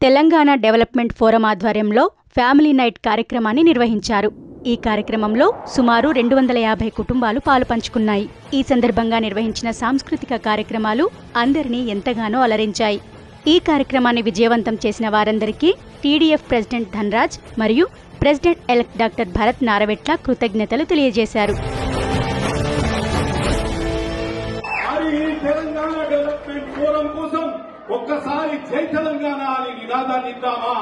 Telangana development forum ఆధ్వర్యంలో family night కార్యక్రమాన్ని నిర్వహించారు. ఈ కార్యక్రమంలో సుమారు 250 కుటుంబాలు పాలుపంచుకున్నాయి. ఈ సందర్భంగా నిర్వహించిన సాంస్కృతిక కార్యక్రమాలు అందరినీ ఎంతగానో అలరించాయి. ఈ కార్యక్రమాన్ని విజయవంతం చేసిన వారందరికీ టీడీఎఫ్ ప్రెసిడెంట్ ధనరాజ్ మరియు ప్రెసిడెంట్ ఎలెక్ట్ డాక్టర్ భరత్ నారవెట్ల కృతజ్ఞతలు తెలియజేశారు. ఒక్కసారి జై తెలంగాణ అని నినాదాన్ని ఇద్దామా?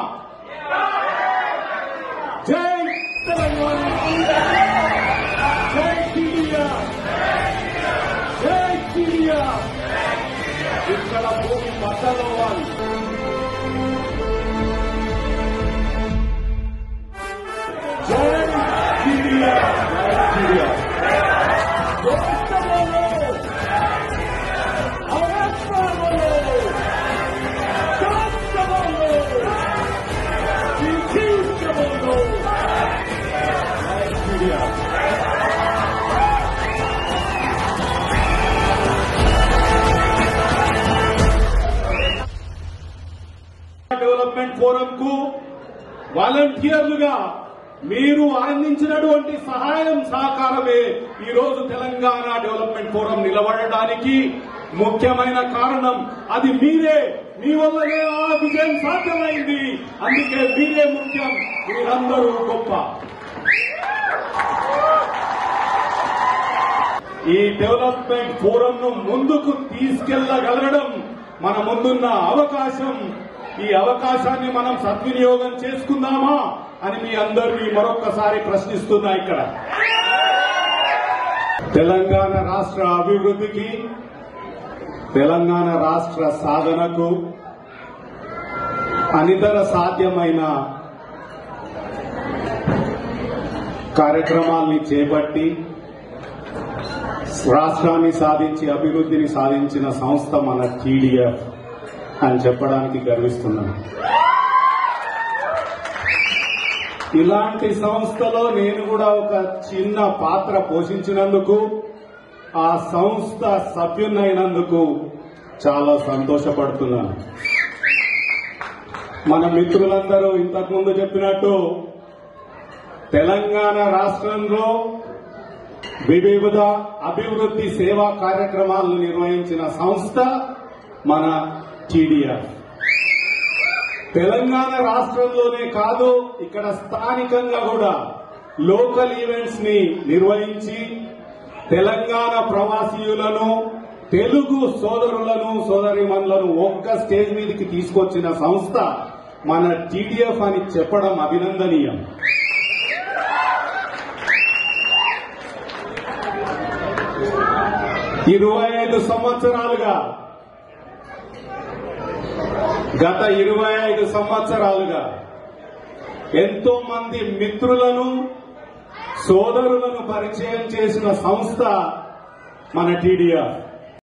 జై తెలంగాణ, జై టీడీఆర్, జై టీడీఆర్. ఇక్కడ భూమి బద్దలవ్వాలి. జై టీడీఆర్, జై టీడీఆర్. డెవలప్మెంట్ ఫోరం కు వాలంటీర్లుగా మీరు అందించినటువంటి సహాయం సహకారమే ఈ రోజు తెలంగాణ డెవలప్మెంట్ ఫోరం నిలబడడానికి ముఖ్యమైన కారణం. అది మీరే, మీ వల్లనే ఆ విజయం సాధ్యమైంది. అందుకే మీరే ముఖ్యం, మీరందరూ గొప్ప. ఈ డెవలప్మెంట్ ఫోరం ను ముందుకు తీసుకెళ్లగలగడం మన ముందున్న అవకాశం. ఈ అవకాశాన్ని మనం సద్వినియోగం చేసుకుందామా అని మీ అందరినీ మరొక్కసారి ప్రశ్నిస్తున్నా. ఇక్కడ తెలంగాణ రాష్ట్ర అభివృద్ధికి, తెలంగాణ రాష్ట్ర సాధనకు అనితర సాధ్యమైన కార్యక్రమాల్ని చేపట్టి రాష్ట్రాన్ని సాధించి అభివృద్ధిని సాధించిన సంస్థ మన టీడీఎఫ్ అని చెప్పడానికి గర్విస్తున్నాను. ఇలాంటి సంస్థలో నేను కూడా ఒక చిన్న పాత్ర పోషించినందుకు, ఆ సంస్థ సభ్యునైనందుకు చాలా సంతోషపడుతున్నాను. మన మిత్రులందరూ ఇంతకుముందు చెప్పినట్టు తెలంగాణ రాష్ట్రంలో వివిధ అభివృద్ధి సేవా కార్యక్రమాలను నిర్వహించిన సంస్థ మన టీడీఎఫ్. తెలంగాణ రాష్ట్రంలోనే కాదు, ఇక్కడ స్థానికంగా కూడా లోకల్ ఈవెంట్స్ ని నిర్వహించి తెలంగాణ ప్రవాసీయులను, తెలుగు సోదరులను, సోదరీమణులను ఒక్క స్టేజ్ మీదకి తీసుకొచ్చిన సంస్థ మన టీడీఎఫ్ అని చెప్పడం అభినందనీయం. గత 25 సంవత్సరాలుగా ఎంతో మంది మిత్రులను, సోదరులను పరిచయం చేసిన సంస్థ మన టీడీఎఫ్.